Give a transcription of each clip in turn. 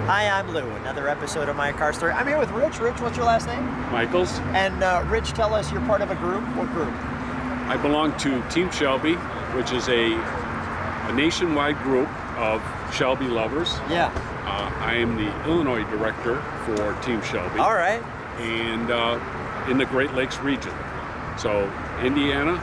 Hi, I'm Lou. Another episode of My Car Story. I'm here with Rich. Rich, what's your last name? Michiels. And Rich, tell us you're part of a group. What group? I belong to Team Shelby, which is a nationwide group of Shelby lovers. Yeah. I am the Illinois director for Team Shelby. All right. And in the Great Lakes region. So Indiana,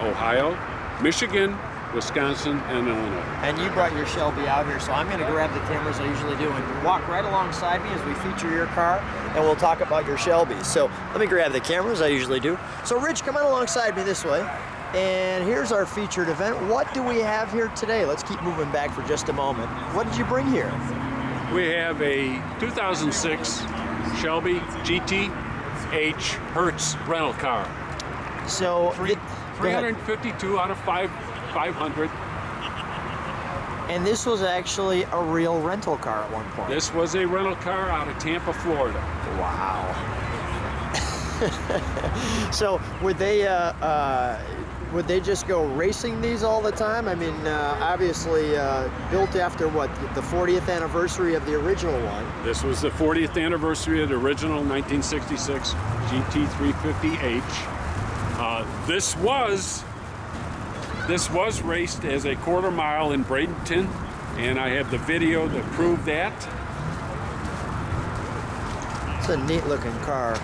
Ohio, Michigan, Wisconsin, and Illinois. And you brought your Shelby out here, so I'm going to grab the cameras I usually do and walk right alongside me as we feature your car, and we'll talk about your Shelby. So let me grab the cameras I usually do. So Rich, come on alongside me this way. And here's our featured event. What do we have here today? Let's keep moving back for just a moment. What did you bring here? We have a 2006 Shelby GT-H Hertz rental car. So 352 out of 500. And this was actually a real rental car at one point. This was a rental car out of Tampa, Florida. Wow. So would they just go racing these all the time? I mean, obviously built after what, the 40th anniversary of the original one. This was the 40th anniversary of the original 1966 GT350H. This was raced as a quarter mile in Bradenton, and I have the video that proved that. It's a neat looking car.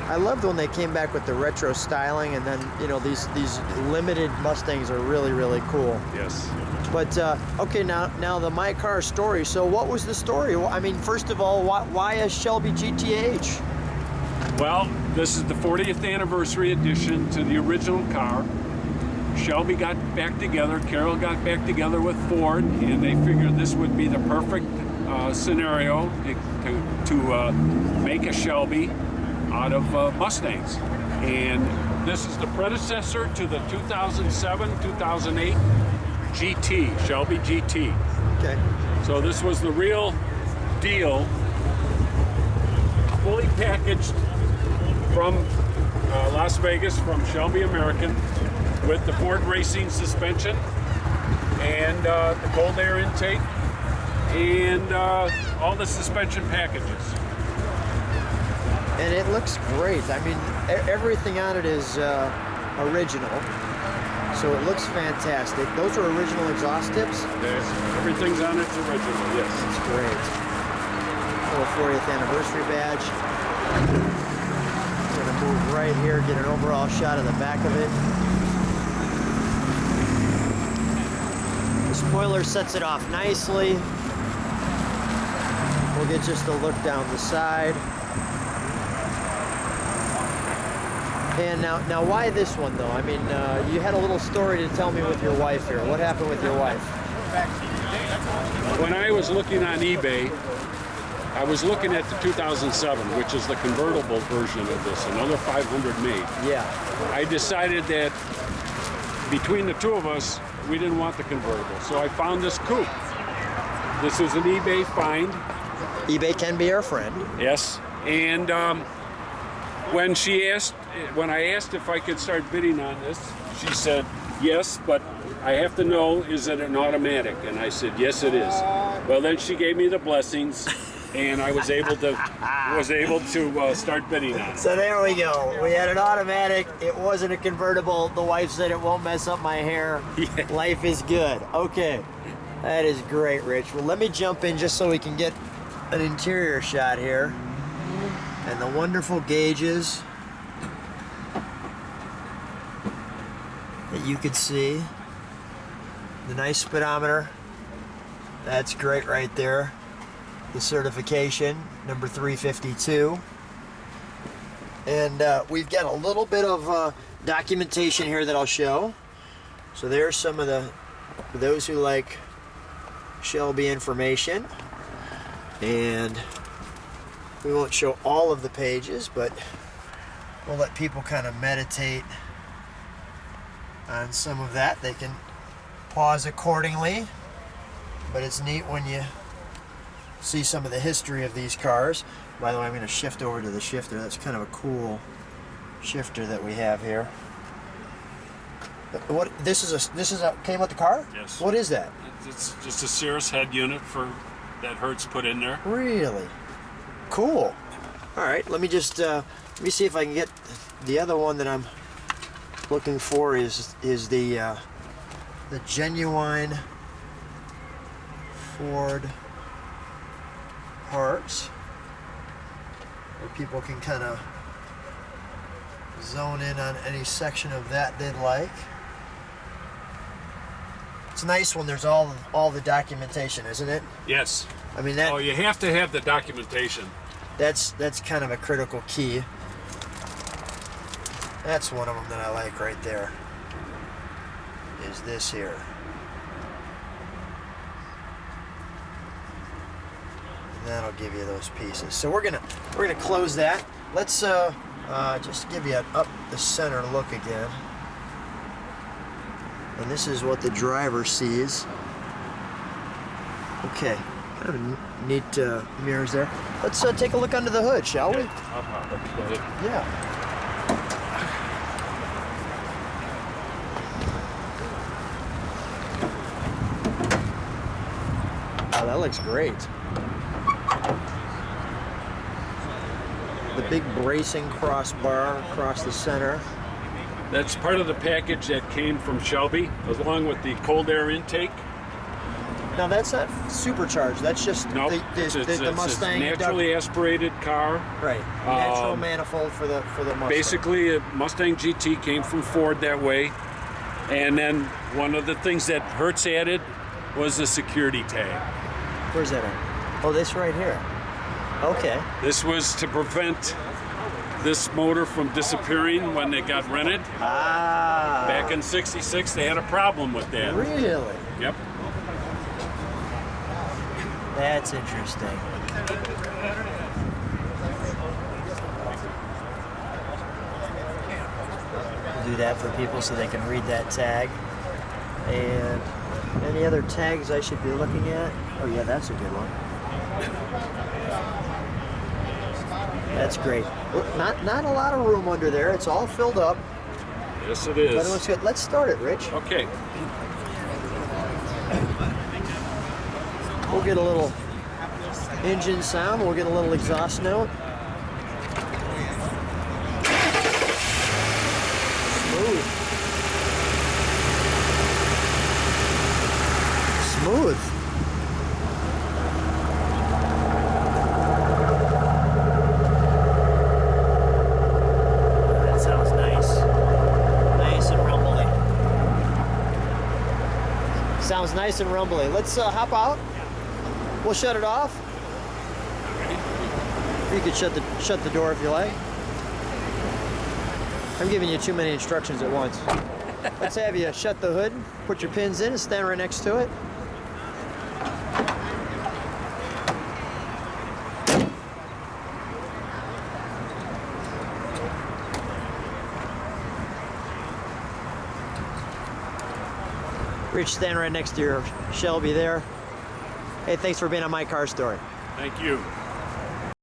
I loved when they came back with the retro styling, and then, you know, these limited Mustangs are really, really cool. Yes. But, okay, now the My Car story. So what was the story? I mean, first of all, why a Shelby GT-H? Well, this is the 40th anniversary edition to the original car. Shelby got back together, Carroll got back together with Ford, and they figured this would be the perfect scenario to make a Shelby out of Mustangs. And this is the predecessor to the 2007-2008 GT, Shelby GT. Okay. So this was the real deal, fully packaged from Las Vegas, from Shelby American, with the Ford Racing suspension and the cold air intake and all the suspension packages. And it looks great. I mean, everything on it is original, so it looks fantastic. Those are original exhaust tips? Everything's on it's original, yes. That's great. Little 40th anniversary badge. We're gonna move right here, get an overall shot of the back of it. The spoiler sets it off nicely. We'll get just a look down the side. And now why this one though? I mean, you had a little story to tell me with your wife here. What happened with your wife? When I was looking on eBay, I was looking at the 2007, which is the convertible version of this, another 500 made. Yeah. I decided that between the two of us, we didn't want the convertible, so I found this coupe. This is an eBay find. eBay can be our friend. Yes, and when I asked if I could start bidding on this, she said, yes, but I have to know, is it an automatic? And I said, yes, it is. Well, then she gave me the blessings, and I was able to start bidding on it. So there we go. We had an automatic. It wasn't a convertible. The wife said it won't mess up my hair. Yeah. Life is good. Okay, that is great, Rich. Well, let me jump in just so we can get an interior shot here. And the wonderful gauges that you could see. The nice speedometer. That's great right there. The certification, number 352. And we've got a little bit of documentation here that I'll show. So there's some of for those who like Shelby information. And we won't show all of the pages, but we'll let people kind of meditate on some of that. They can pause accordingly, but it's neat when you see some of the history of these cars. By the way, I'm going to shift over to the shifter. That's kind of a cool shifter that we have here. What this is a came with the car? Yes. What is that? It's just a Cirrus head unit for that Hertz put in there. Really? Cool. All right, let me just let me see if I can get the other one that I'm looking for is the genuine Ford Hertz, where people can kind of zone in on any section of that they'd like. It's nice when there's all the documentation, isn't it? Yes. I mean that. Oh, you have to have the documentation. That's kind of a critical key. That's one of them that I like right there. Is this here? And that'll give you those pieces. So we're gonna close that. Let's just give you an up the center look again. And this is what the driver sees. Okay, kind of neat mirrors there. Let's take a look under the hood, shall we? Yeah. Oh, that looks great. The big bracing crossbar across the center. That's part of the package that came from Shelby, along with the cold air intake. Now that's not supercharged. That's just Nope. the Mustang. It's a naturally aspirated car. Right. Natural manifold for the Mustang. Basically, a Mustang GT came from Ford that way. And then one of the things that Hertz added was a security tag. Where's that at? Oh, this right here. Okay. This was to prevent this motor from disappearing when it got rented. Ah. Back in '66, they had a problem with that. Really? Yep. That's interesting. We'll do that for people so they can read that tag. And any other tags I should be looking at? Oh yeah, that's a good one. That's great. Not a lot of room under there. It's all filled up. Yes, it But it is. looks good. Let's start it, Rich. Okay. We'll get a little engine sound. We'll get a little exhaust note. Smooth. Smooth. That sounds nice. Nice and rumbly. Sounds nice and rumbly. Let's hop out. We'll shut it off. You could shut the door if you like. I'm giving you too many instructions at once. Let's have you shut the hood, put your pins in, and stand right next to it. Rich, stand right next to your Shelby there. Hey, thanks for being on My Car Story. Thank you.